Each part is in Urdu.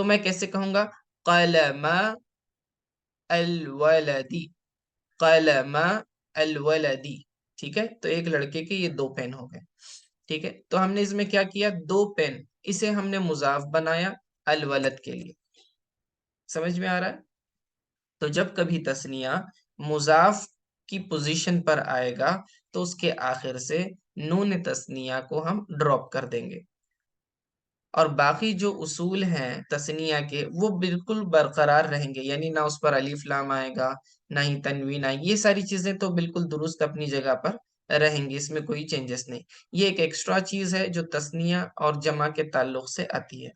تو میں کیسے کہوں گا؟ قلم الولدی، قلم الولدی، ٹھیک ہے؟ تو ایک لڑکے کے یہ 2 پین ہو گئے، ٹھیک ہے؟ تو ہم نے اس میں کیا کیا؟ 2 پین، اسے ہم نے مضاف بنایا الولد کے لیے، سمجھ میں آ رہا ہے؟ تو جب کبھی تثنیہ مضاف کی پوزیشن پر آئے گا تو اس کے آخر سے نون تثنیہ کو ہم ڈراپ کر دیں گے، اور باقی جو اصول ہیں تثنیہ کے وہ بالکل برقرار رہیں گے، یعنی نہ اس پر الف لام آئے گا، نہ ہی تنوین آئے گی، یہ ساری چیزیں تو بالکل درست اپنی جگہ پر رہیں گی، اس میں کوئی چینجز نہیں۔ یہ ایک ایکسٹرا چیز ہے جو تثنیہ اور جمع کے تعلق سے آتی ہے۔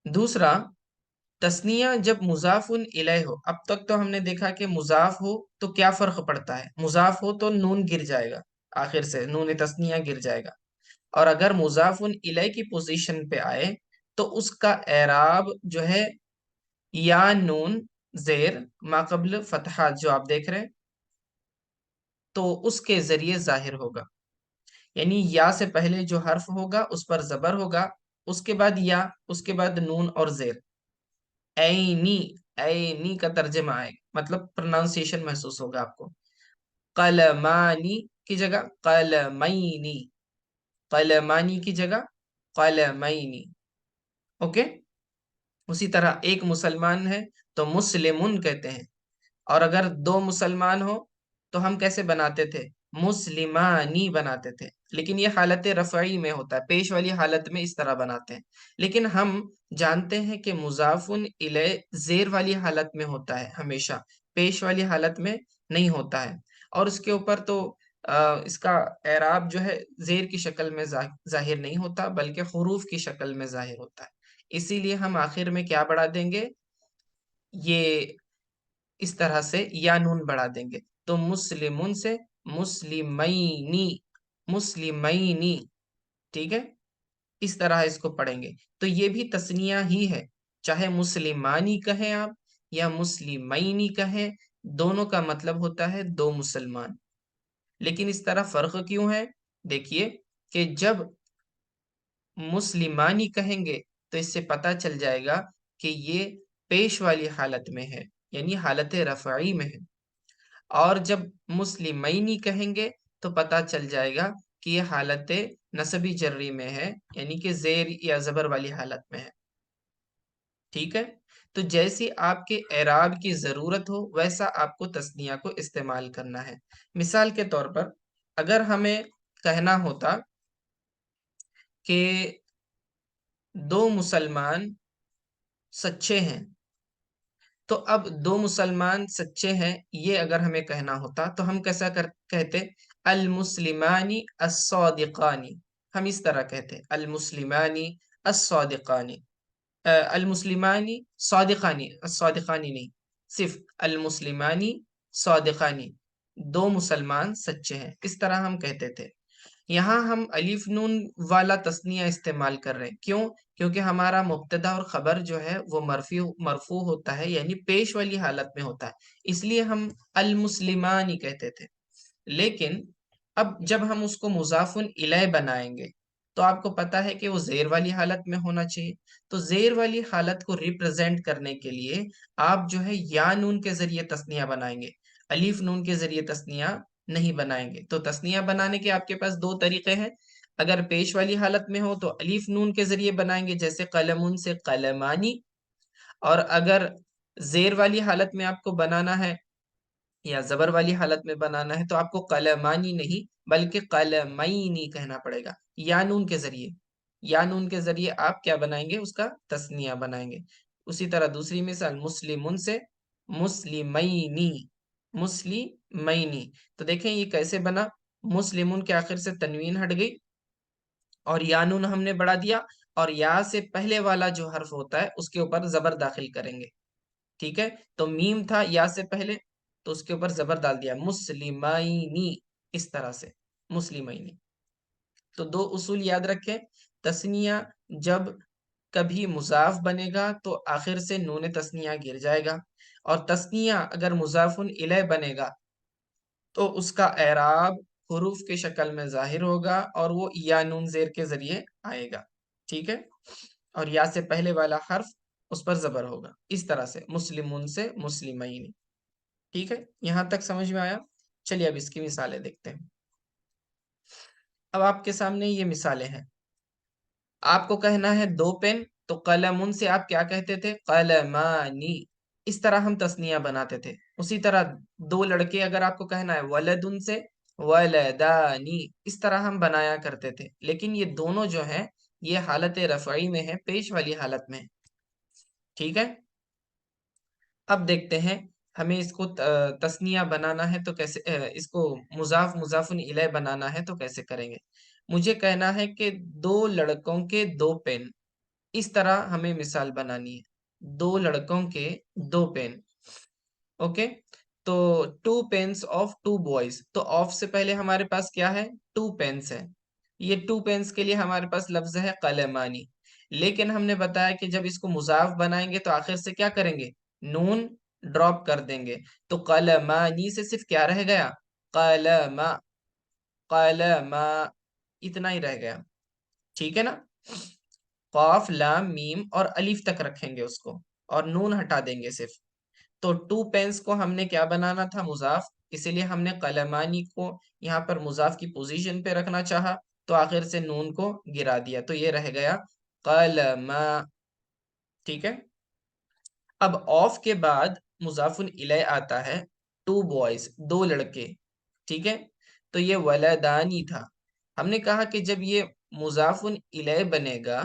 دوسرا، تثنیہ جب مضاف الیہ ہو، اب تک تو ہم نے دیکھا کہ مضاف ہو تو کیا فرق پڑتا ہے، مضاف ہو تو نون گر جائے گا، آخر سے نون تثنیہ گر جائے گا، اور اگر مضاف الیہ کی پوزیشن پہ آئے تو اس کا اعراب جو ہے یا نون زیر ما قبل فتحات جو آپ دیکھ رہے ہیں تو اس کے ذریعے ظاہر ہوگا، یعنی یا سے پہلے جو حرف ہوگا اس پر زبر ہوگا، اس کے بعد یا، اس کے بعد نون اور زیر، اینی، اینی کا ترجمہ آئے گا، مطلب پروناؤنسیشن محسوس ہوگا آپ کو۔ قلمانی کی جگہ قلمینی، قلمانی کی جگہ قلمینی، اوکے؟ اسی طرح ایک مسلمان ہے تو مسلمن کہتے ہیں، اور اگر 2 مسلمان ہو تو ہم کیسے بناتے تھے؟ مسلمانی بناتے تھے، لیکن یہ حالت رفعی میں ہوتا ہے، پیش والی حالت میں اس طرح بناتے ہیں، لیکن ہم جانتے ہیں کہ مضاف الیہ زیر والی حالت میں ہوتا ہے ہمیشہ، پیش والی حالت میں نہیں ہوتا ہے، اور اس کے اوپر تو اس کا اعراب جو ہے زیر کی شکل میں ظاہر نہیں ہوتا بلکہ حروف کی شکل میں ظاہر ہوتا ہے، اسی لیے ہم آخر میں کیا بڑھا دیں گے؟ یہ اس طرح سے یا نون بڑھا دیں گے، تو مسلمون سے مسلمینی، مسلمینی، ٹھیک ہے؟ اس طرح اس کو پڑھیں گے، تو یہ بھی تثنیہ ہی ہے، چاہے مسلمانی کہیں آپ یا مسلمینی کہیں، دونوں کا مطلب ہوتا ہے 2 مسلمان، لیکن اس طرح فرق کیوں ہے؟ دیکھیے کہ جب مسلمانی کہیں گے تو اس سے پتہ چل جائے گا کہ یہ پیش والی حالت میں ہے، یعنی حالت رفعی میں ہے، اور جب مسلمینی کہیں گے تو پتہ چل جائے گا کہ یہ حالت نصبی جری میں ہے، یعنی کہ زیر یا زبر والی حالت میں ہے، ٹھیک ہے؟ تو جیسی آپ کے اعراب کی ضرورت ہو ویسا آپ کو تثنیہ کو استعمال کرنا ہے۔ مثال کے طور پر اگر ہمیں کہنا ہوتا کہ 2 مسلمان سچے ہیں، تو اب 2 مسلمان سچے ہیں یہ اگر ہمیں کہنا ہوتا تو ہم کیسا کہتے؟ المسلمانی الصادقانی، ہم اس طرح کہتے المسلمانی الصادقانی، المسلمانی صادقانی، الصادقانی نہیں، صرف المسلمانی صادقانی، 2 مسلمان سچے ہیں، اس طرح ہم کہتے تھے۔ یہاں ہم الف نون والا تثنیہ استعمال کر رہے ہیں، کیوں؟ کیونکہ ہمارا مبتدا اور خبر جو ہے وہ مرفوع ہوتا ہے، یعنی پیش والی حالت میں ہوتا ہے، اس لیے ہم المسلمان ہی کہتے تھے، لیکن اب جب ہم اس کو مضاف الیہ بنائیں گے تو آپ کو پتا ہے کہ وہ زیر والی حالت میں ہونا چاہیے، تو زیر والی حالت کو ریپرزینٹ کرنے کے لیے آپ جو ہے یا نون کے ذریعے تثنیہ بنائیں گے، الف نون کے ذریعے تثنیہ نہیں بنائیں گے۔ تو تثنیہ بنانے کے آپ کے پاس 2 طریقے ہیں، اگر پیش والی حالت میں ہو تو الف نون کے ذریعے بنائیں گے جیسے قلمون سے قلمانی، اور اگر زیر والی حالت میں آپ کو بنانا ہے یا زبر والی حالت میں بنانا ہے تو آپ کو قلمانی نہیں بلکہ قلمینی کہنا پڑے گا، یا نون کے ذریعے، یا نون کے ذریعے آپ کیا بنائیں گے؟ اس کا تثنیہ بنائیں گے۔ اسی طرح دوسری مثال مسلمون سے مسلمینی، مسلمینی، تو دیکھیں یہ کیسے بنا؟ مسلمون کے آخر سے تنوین ہٹ گئی اور یا نون ہم نے بڑھا دیا، اور یا سے پہلے والا جو حرف ہوتا ہے اس کے اوپر زبر داخل کریں گے، ٹھیک ہے؟ تو میم تھا یا سے پہلے تو اس کے اوپر زبر ڈال دیا، مسلمینی، اس طرح سے مسلمینی۔ تو 2 اصول یاد رکھیں، تثنیہ جب کبھی مضاف بنے گا تو آخر سے نون تثنیہ گر جائے گا، اور تثنیہ اگر مضاف الیہ بنے گا تو اس کا اعراب حروف کی شکل میں ظاہر ہوگا اور وہ یا نون زیر کے ذریعے آئے گا، ٹھیک ہے؟ اور یا سے پہلے والا حرف اس پر زبر ہوگا، اس طرح سے مسلمون سے مسلمین. ٹھیک ہے، یہاں تک سمجھ میں آیا؟ چلیے اب اس کی مثالیں دیکھتے ہیں. اب آپ کے سامنے یہ مثالیں ہیں. آپ کو کہنا ہے 2 پین، تو قلمن سے آپ کیا کہتے تھے؟ قلمانی. اس طرح ہم تثنیہ بناتے تھے. اسی طرح 2 لڑکے اگر آپ کو کہنا ہے ولدن سے ولدانی، اس طرح ہم بنایا کرتے تھے. لیکن یہ دونوں جو ہیں یہ حالت رفعی میں ہے، پیش والی حالت میں. ٹھیک ہے، اب دیکھتے ہیں ہمیں اس کو تثنیہ بنانا ہے تو کیسے، اس کو مضاف مضاف الیہ بنانا ہے تو کیسے کریں گے. مجھے کہنا ہے کہ 2 لڑکوں کے 2 پین، اس طرح ہمیں مثال بنانی ہے. 2 لڑکوں کے 2 پین. اوکے، تو 2 پینس آف 2 بوائز، تو آف سے پہلے ہمارے پاس کیا ہے؟ 2 پینس ہے. یہ 2 پینس کے لیے ہمارے پاس لفظ ہے قلمانی. لیکن ہم نے بتایا کہ جب اس کو مضاف بنائیں گے تو آخر سے کیا کریں گے؟ نون ڈراپ کر دیں گے. تو قلمانی سے صرف کیا رہ گیا؟ قلم. قلم اتنا ہی رہ گیا. ٹھیک ہے نا؟ قاف لام میم اور الف تک رکھیں گے اس کو، اور نون ہٹا دیں گے صرف. تو 2 پینس کو ہم نے کیا بنانا تھا؟ مضاف. اسی لیے ہم نے قلمانی کو یہاں پر مضاف کی پوزیشن پہ رکھنا چاہا، تو آخر سے نون کو گرا دیا، تو یہ رہ گیا قلم. ٹھیک ہے، اب آف کے بعد مضاف الیہ آتا ہے 2 بوائز، 2 لڑکے. ٹھیک ہے، تو یہ ولدانی تھا. ہم نے کہا کہ جب یہ مضاف الیہ بنے گا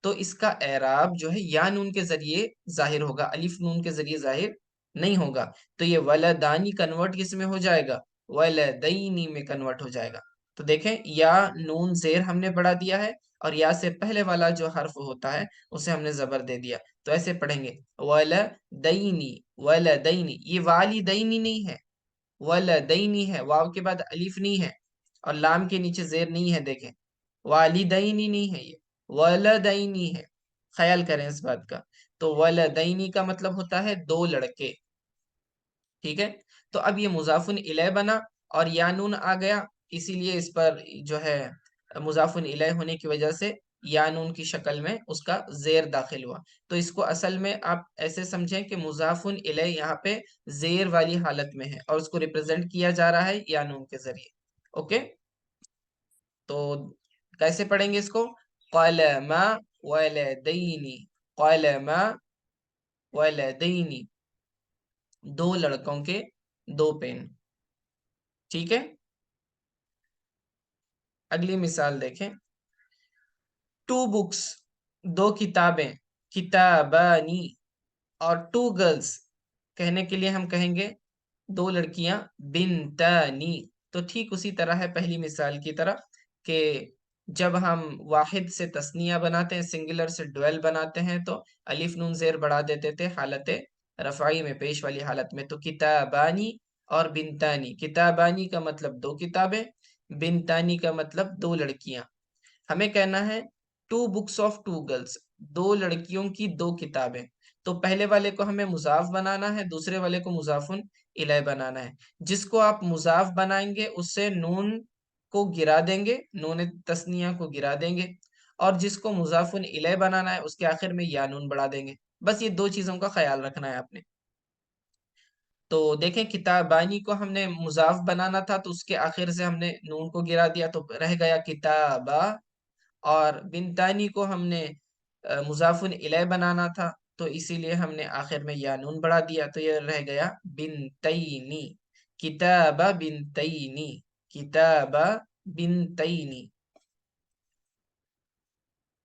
تو اس کا اعراب جو ہے یا نون کے ذریعے ظاہر ہوگا، الف نون کے ذریعے ظاہر نہیں ہوگا. تو یہ ولدانی کنورٹ کس میں ہو جائے گا؟ ولدینی میں کنورٹ ہو جائے گا. تو دیکھیں یا نون زیر ہم نے بڑھا دیا ہے، اور یا سے پہلے والا جو حرف ہوتا ہے اسے ہم نے زبر دے دیا. تو ایسے پڑھیں گے ولدینی. ولدینی، یہ والدینی نہیں ہے، ولدینی ہے. واو کے بعد الف نہیں ہے اور لام کے نیچے زیر نہیں ہے. دیکھیں والدینی نہیں ہے، یہ ولدینی ہے. خیال کریں اس بات کا. تو ولدینی کا مطلب ہوتا ہے 2 لڑکے. ٹھیک ہے، تو اب یہ مضاف الیہ بنا اور یا نون آ گیا، اسی لیے اس پر جو ہے مضاف الیہ ہونے کی وجہ سے یا نون کی شکل میں اس کا زیر داخل ہوا. تو اس کو اصل میں آپ ایسے سمجھیں کہ مضاف الیہ یہاں پہ زیر والی حالت میں ہے اور اس کو ریپرزینٹ کیا جا رہا ہے یا نون کے ذریعے. اوکے، تو کیسے پڑھیں گے اس کو؟ قلم ولدینی. قلم ولدینی، 2 لڑکوں کے 2 پین. ٹھیک ہے، اگلی مثال دیکھیں. 2 بکس، 2 کتابیں. کتابانی. اور 2 گرلس کہنے کے لیے ہم کہیں گے 2 لڑکیاں بنتانی. تو ٹھیک اسی طرح ہے پہلی مثال کی طرح کہ جب ہم واحد سے تثنیہ بناتے ہیں، سنگولر سے ڈویل بناتے ہیں، تو الف نون زیر بڑھا دیتے تھے حالت رفعی میں، پیش والی حالت میں. تو کتابانی اور بنتانی. کتابانی کا مطلب 2 کتابیں، بنتانی کا مطلب 2 لڑکیاں. ہمیں کہنا ہے 2 بکس آف 2 گرلس، 2 لڑکیوں کی 2 کتابیں. تو پہلے والے کو ہمیں مضاف بنانا ہے، دوسرے والے کو مضاف الیہ بنانا ہے. جس کو آپ مضاف بنائیں گے اس سے نون کو گرا دیں گے، نون تثنیہ کو گرا دیں گے، اور جس کو مضاف الیہ بنانا ہے اس کے آخر میں یا نون بڑھا دیں گے. بس یہ 2 چیزوں کا خیال رکھنا ہے آپ نے. تو دیکھیں کتابانی کو ہم نے مضاف بنانا تھا تو اس کے آخر سے ہم نے نون کو گرا دیا تو رہ گیا کتابہ، اور بنتانی کو ہم نے مضاف الیہ بنانا تھا تو اسی لیے ہم نے آخر میں یا نون بڑھا دیا تو یہ رہ گیا بنتینی. کتابہ بنتینی. کتابہ بنتینی.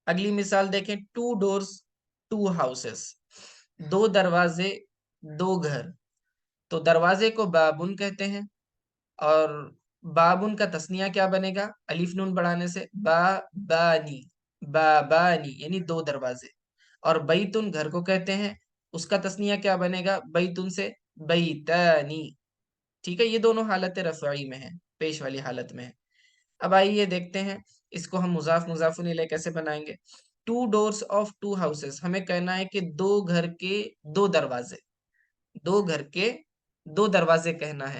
اگلی مثال دیکھیں. 2 ڈورز 2 ہاؤسز، 2 دروازے 2 گھر. تو دروازے کو بابن کہتے ہیں، اور بابن کا تثنیہ کیا بنے گا؟ الف نون بڑھانے سے بابانی. بابانی یعنی 2 دروازے. اور بیتن گھر کو کہتے ہیں، اس کا تثنیہ کیا بنے گا؟ بیتن سے بیتانی. ٹھیک ہے، یہ دونوں حالت رفعی میں ہیں، پیش والی حالت میں ہے. اب آئیے دیکھتے ہیں اس کو ہم مضاف مضاف الیہ کیسے بنائیں گے. 2 doors of 2 houses، ہمیں کہنا ہے کہ 2 گھر کے 2 دروازے. 2 گھر کے 2 دروازے کہنا ہے.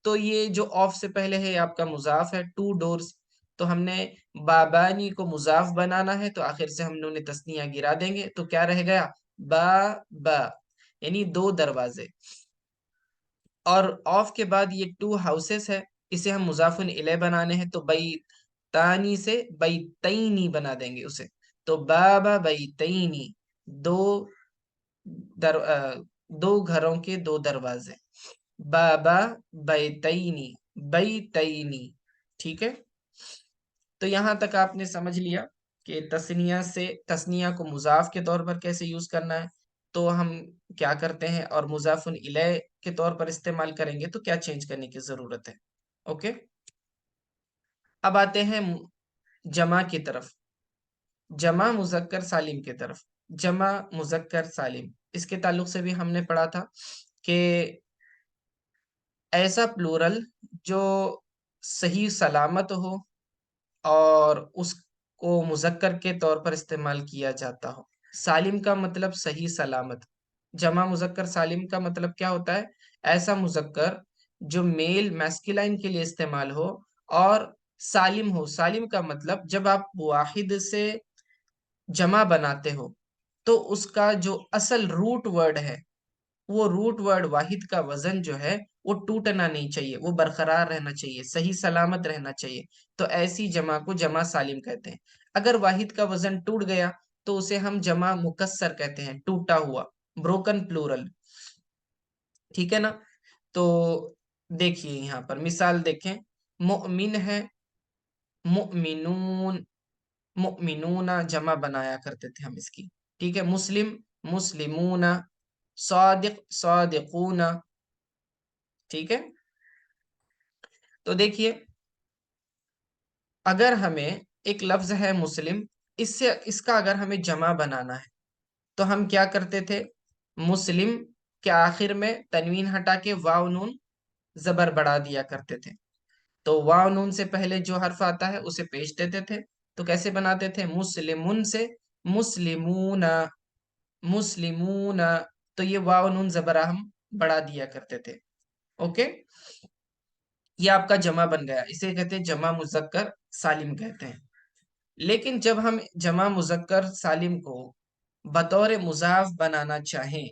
تو یہ جو آف سے پہلے ہے آپ کا مضاف ہے 2 doors، تو ہم نے بابانی کو مضاف بنانا ہے تو آخر سے ہم نون تثنیہ گرا دیں گے، تو کیا رہ گیا؟ با، یعنی 2 دروازے۔ اور آف کے بعد یہ 2 ہاؤسز ہے، اسے ہم مضاف الیہ بنانے ہیں تو بیتانی سے بیتینی بنا دیں گے اسے، تو بابا بیتینی، دو در دو گھروں کے 2 دروازے، بابا بیتینی، بیتینی، ٹھیک ہے؟ تو یہاں تک آپ نے سمجھ لیا کہ تثنیہ کو مضاف کے طور پر کیسے یوز کرنا ہے، تو ہم کیا کرتے ہیں، اور مضاف الیہ کے طور پر استعمال کریں گے تو کیا چینج کرنے کی ضرورت ہے۔ اوکے، اب آتے ہیں جمع کی طرف، جمع مذکر سالم کی طرف۔ جمع مذکر سالم، اس کے تعلق سے بھی ہم نے پڑھا تھا کہ ایسا پلورل جو صحیح سلامت ہو اور اس کو مذکر کے طور پر استعمال کیا جاتا ہو۔ سالم کا مطلب صحیح سلامت، جمع مذکر سالم کا مطلب کیا ہوتا ہے؟ ایسا مذکر جو میل میسکلائن کے لیے استعمال ہو اور سالم ہو۔ سالم کا مطلب جب آپ واحد سے جمع بناتے ہو تو اس کا جو اصل روٹ ورڈ ہے، وہ روٹ ورڈ واحد کا وزن جو ہے وہ ٹوٹنا نہیں چاہیے، وہ برقرار رہنا چاہیے، صحیح سلامت رہنا چاہیے، تو ایسی جمع کو جمع سالم کہتے ہیں۔ اگر واحد کا وزن ٹوٹ گیا تو اسے ہم جمع مکسر کہتے ہیں، ٹوٹا ہوا، بروکن پلورل، ٹھیک ہے نا؟ تو دیکھیے یہاں پر مثال دیکھیں، مؤمن ہے، مؤمنون، مؤمنون جمع بنایا کرتے تھے ہم اس کی، ٹھیک ہے؟ مسلم، مسلمون، صادق، صادقون، ٹھیک ہے؟ تو دیکھیے اگر ہمیں ایک لفظ ہے مسلم، اس کا اگر ہمیں جمع بنانا ہے تو ہم کیا کرتے تھے؟ مسلم کے آخر میں تنوین ہٹا کے واو نون زبر بڑھا دیا کرتے تھے، تو واو نون سے پہلے جو حرف آتا ہے اسے پیش دیتے تھے، تو کیسے بناتے تھے؟ مسلمون سے مسلمون، مسلمون، تو یہ واو نون زبر ہم بڑھا دیا کرتے تھے۔ اوکے، یہ آپ کا جمع بن گیا، اسے کہتے ہیں جمع مذکر سالم کہتے ہیں۔ لیکن جب ہم جمع مذکر سالم کو بطور مضاف بنانا چاہیں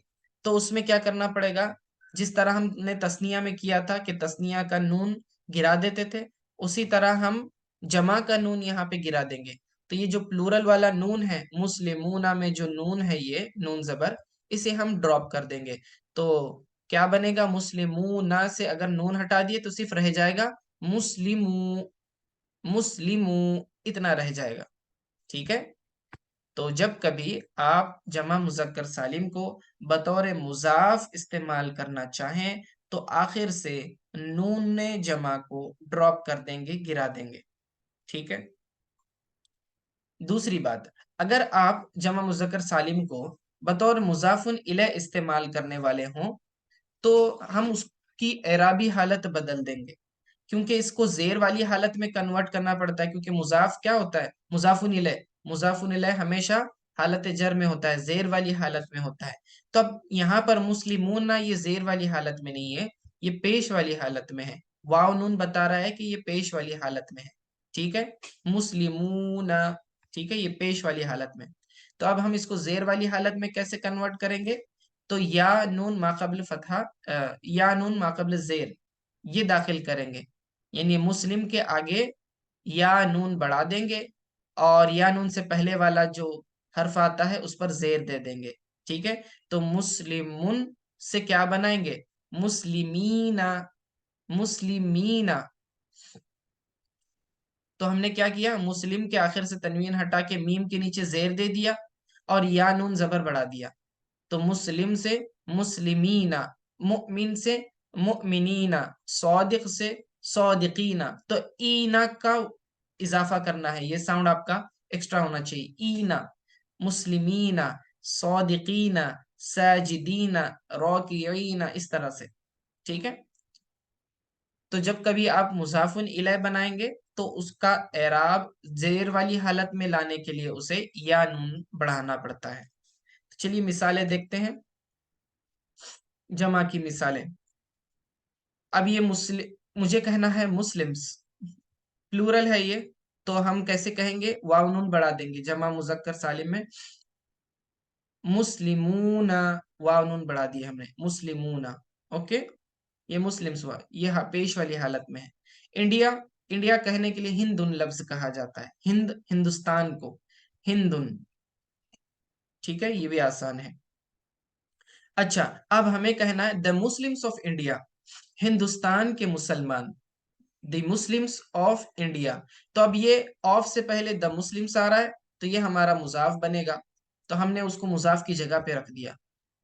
تو اس میں کیا کرنا پڑے گا؟ جس طرح ہم نے تثنیہ میں کیا تھا کہ تثنیہ کا نون گرا دیتے تھے، اسی طرح ہم جمع کا نون یہاں پہ گرا دیں گے، تو یہ جو پلورل والا نون ہے، مسلمون میں جو نون ہے، یہ نون زبر، اسے ہم ڈراپ کر دیں گے، تو کیا بنے گا؟ مسلمون سے اگر نون ہٹا دیے تو صرف رہ جائے گا مسلمو، مسلمو، اتنا رہ جائے گا، ٹھیک ہے؟ تو جب کبھی آپ جمع مذکر سالم کو بطور مضاف استعمال کرنا چاہیں تو آخر سے نون جمع کو ڈراپ کر دیں گے، گرا دیں گے، ٹھیک ہے؟ دوسری بات، اگر آپ جمع مذکر سالم کو بطور مضاف الیہ استعمال کرنے والے ہوں تو ہم اس کی اعرابی حالت بدل دیں گے، کیونکہ اس کو زیر والی حالت میں کنورٹ کرنا پڑتا ہے، کیونکہ مضاف کیا ہوتا ہے؟ مضاف الیہ، مضاف الیہ ہمیشہ حالت جر میں ہوتا ہے، زیر والی حالت میں ہوتا ہے، تو اب یہاں پر مسلمون نہ، یہ زیر والی حالت میں نہیں ہے، یہ پیش والی حالت میں ہے، واو نون بتا رہا ہے کہ یہ پیش والی حالت میں ہے، ٹھیک ہے؟ مسلمون، ٹھیک ہے، یہ پیش والی حالت میں، تو اب ہم اس کو زیر والی حالت میں کیسے کنورٹ کریں گے؟ تو یا نون ما قبل فتحہ، یا نون ما قبل زیر، یہ داخل کریں گے، یعنی مسلم کے آگے یا نون بڑھا دیں گے اور یا نون سے پہلے والا جو حرف آتا ہے اس پر زیر دے دیں گے، ٹھیک ہے؟ تو مسلمون سے کیا بنائیں گے؟ مسلمین، مسلمین، تو ہم نے کیا کیا؟ مسلم کے آخر سے تنوین ہٹا کے میم کے نیچے زیر دے دیا اور یا نون زبر بڑھا دیا، تو مسلم سے مسلمین، مؤمن سے مؤمنین، صادق سے صادقین، تو اینا کا اضافہ کرنا ہے، یہ ساؤنڈ آپ کا ایکسٹرا ہونا چاہیے، اینا، مسلمین، صادقین، ساجدین، راکعین، اس طرح سے، ٹھیک ہے؟ تو جب کبھی آپ مضاف الیہ بنائیں گے تو اس کا اعراب زیر والی حالت میں لانے کے لیے اسے یا نون بڑھانا پڑتا ہے۔ چلیے مثالیں دیکھتے ہیں، جمع کی مثالیں۔ اب یہ مجھے کہنا ہے مسلمس، پلورل ہے یہ، تو ہم کیسے کہیں گے؟ واو نون بڑھا دیں گے، جمع مذکر سالم میں مسلمون، واو نون بڑھا دیا ہم نے، مسلمون، اوکے، یہ مسلمس ہوا، یہ پیش والی حالت میں ہے۔ انڈیا، انڈیا کہنے کے لیے ہندن لفظ کہا جاتا ہے، ہند، ہندوستان کو ہندن، ٹھیک ہے، یہ بھی آسان ہے۔ اچھا، اب ہمیں کہنا ہے the Muslims of India, Hindustan کے مسلمان، دی مسلمس آف انڈیا، تو اب یہ آف سے پہلے دا مسلمس آ رہا ہے تو یہ ہمارا مضاف بنے گا، تو ہم نے اس کو مضاف کی جگہ پہ رکھ دیا۔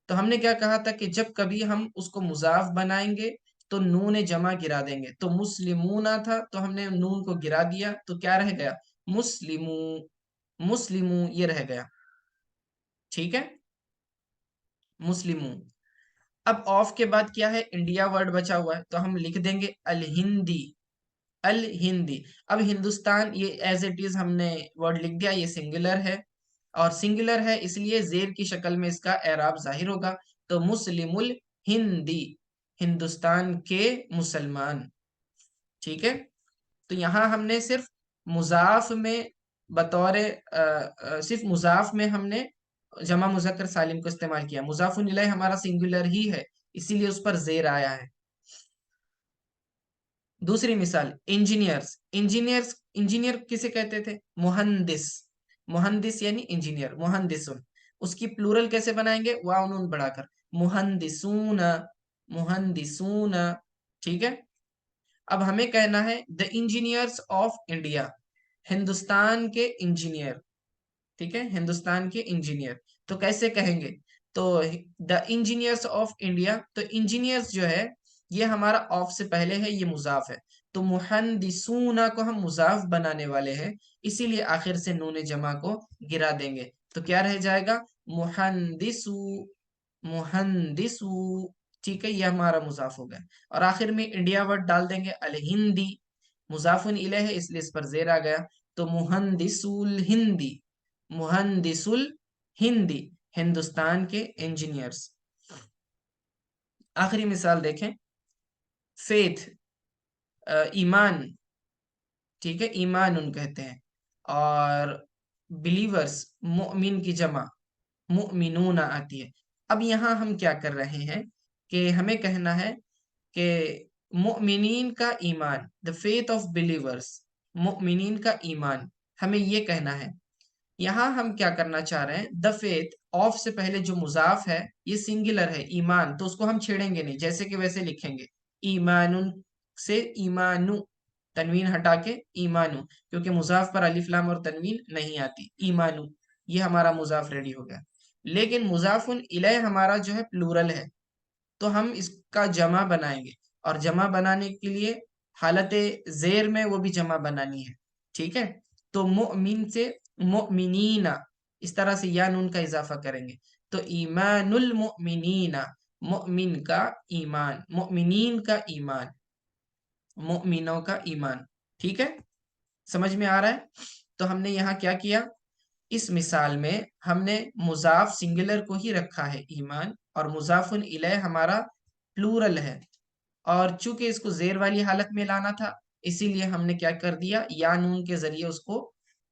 تو ہم نے کیا کہا تھا کہ جب کبھی ہم اس کو مضاف بنائیں گے تو نون جمع گرا دیں گے، تو مسلمون تھا تو ہم نے نون کو گرا دیا تو کیا رہ گیا؟ مسلمو، مسلمو یہ رہ گیا، ٹھیک ہے، مسلمو۔ اب آف کے بعد کیا ہے؟ انڈیا ورڈ بچا ہوا ہے تو ہم لکھ دیں گے الہندی، الہندی۔ اب ہندوستان یہ ایز اٹ از ہم نے ورڈ لکھ دیا، یہ سنگولر ہے، اور سنگولر ہے اس لیے زیر کی شکل میں اس کا اعراب ظاہر ہوگا، تو مسلم الہندی، ہندوستان کے مسلمان، ٹھیک ہے۔ تو یہاں ہم نے صرف مضاف میں بطور صرف مضاف میں ہم نے جمع مذکر سالم کو استعمال کیا، مضاف الیہ ہمارا سنگولر ہی ہے اسی لیے اس پر زیر آیا ہے۔ دوسری مثال انجینئرز، انجینئرز، انجینئر کسے کہتے تھے؟ مہندس، مہندس یعنی انجینئر، مہندسن، اس کی پلورل کیسے بنائیں گے؟ واو نون بڑھا کر، مہندسون، مہندسون، ٹھیک ہے۔ اب ہمیں کہنا ہے دا انجینئرز آف انڈیا، ہندوستان کے انجینئر، ٹھیک ہے، ہندوستان کے انجینئر، تو کیسے کہیں گے؟ تو دا انجینئرز آف انڈیا، تو انجینئرز جو ہے یہ ہمارا آف سے پہلے ہے، یہ مضاف ہے، تو مہندسون کو ہم مضاف بنانے والے ہیں اسی لیے آخر سے نون جمع کو گرا دیں گے، تو کیا رہ جائے گا؟ مہندسو، مہندسو، ٹھیک ہے، یہ ہمارا مضاف ہو گیا، اور آخر میں انڈیا ورڈ ڈال دیں گے الہندی، مضاف الیہ ہے اس لیے اس پر زیر آ گیا، تو مہندس الہندی، مہندس الہندی، ہندوستان کے انجینئرز۔ آخری مثال دیکھیں، فیتھ، ایمان، ٹھیک ہے، ایمان ان کہتے ہیں، اور بلیورز، مؤمن کی جمع مؤمنون آتی ہے۔ اب یہاں ہم کیا کر رہے ہیں کہ ہمیں کہنا ہے کہ مؤمنین کا ایمان، the faith of believers، مؤمنین کا ایمان، ہمیں یہ کہنا ہے۔ یہاں ہم کیا کرنا چاہ رہے ہیں؟ the faith، آف سے پہلے جو مضاف ہے یہ سنگولر ہے ایمان، تو اس کو ہم چھیڑیں گے نہیں، جیسے کہ ویسے لکھیں گے، ایمان سے ایمانو، تنوین ہٹا کے ایمانو، کیونکہ مضاف پر الف لام اور تنوین نہیں آتی، ایمانو، یہ ہمارا مضاف ریڈی ہو گیا۔ لیکن مضاف الیہ ہمارا جو ہے پلورل ہے، تو ہم اس کا جمع بنائیں گے، اور جمع بنانے کے لیے حالت زیر میں وہ بھی جمع بنانی ہے، ٹھیک ہے، تو مؤمن سے مؤمنین، اس طرح سے یا نون کا اضافہ کریں گے، تو ایمان المؤمنین، مؤمن کا ایمان، مؤمنین کا ایمان، مؤمنوں کا ایمان، ٹھیک ہے، سمجھ میں آ رہا ہے؟ تو ہم نے یہاں کیا کیا؟ اس مثال میں ہم نے مضاف سنگولر کو ہی رکھا ہے ایمان، اور مضاف الیہ ہمارا پلورل ہے، اور چونکہ اس کو زیر والی حالت میں لانا تھا اسی لیے ہم نے کیا کر دیا؟ یا نون کے ذریعے اس کو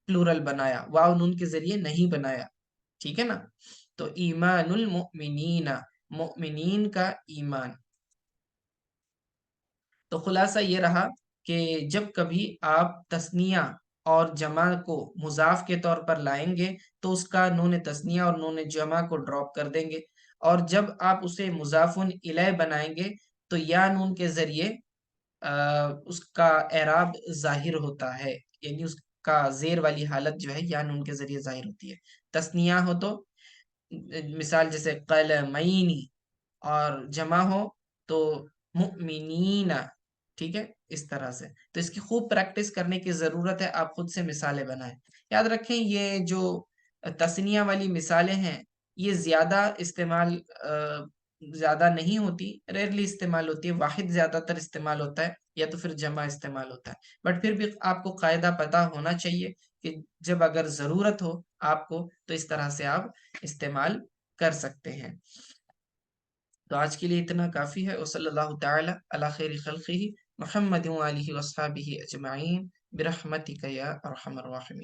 پلورل بنایا، واو نون کے ذریعے نہیں بنایا، ٹھیک ہے نا، تو ایمان المؤمنین، مؤمنین کا ایمان۔ تو خلاصہ یہ رہا کہ جب کبھی آپ تثنیہ اور جمع کو مضاف کے طور پر لائیں گے تو اس کا نون تثنیہ اور نون جمع کو ڈراپ کر دیں گے، اور جب آپ اسے مضاف الیہ بنائیں گے تو یا نون کے ذریعے اس کا اعراب ظاہر ہوتا ہے، یعنی اس کا زیر والی حالت جو ہے یا نون کے ذریعے ظاہر ہوتی ہے۔ تثنیہ ہو تو مثال جیسے قلمینی، اور جمع ہو تو مؤمنین، ٹھیک ہے، اس طرح سے۔ تو اس کی خوب پریکٹس کرنے کی ضرورت ہے، آپ خود سے مثالیں بنائیں۔ یاد رکھیں یہ جو تثنیہ والی مثالیں ہیں یہ زیادہ استعمال زیادہ نہیں ہوتی، ریئرلی استعمال ہوتی ہے، واحد زیادہ تر استعمال ہوتا ہے یا تو پھر جمع استعمال ہوتا ہے، بٹ پھر بھی آپ کو قاعدہ پتہ ہونا چاہیے کہ جب اگر ضرورت ہو آپ کو تو اس طرح سے آپ استعمال کر سکتے ہیں۔ تو آج کے لیے اتنا کافی ہے، وصلی اللہ تعالی علی خیر خلقہ محمد وآلہ وصحبہ اجمعین۔ برحمتک یا ارحم الراحمین.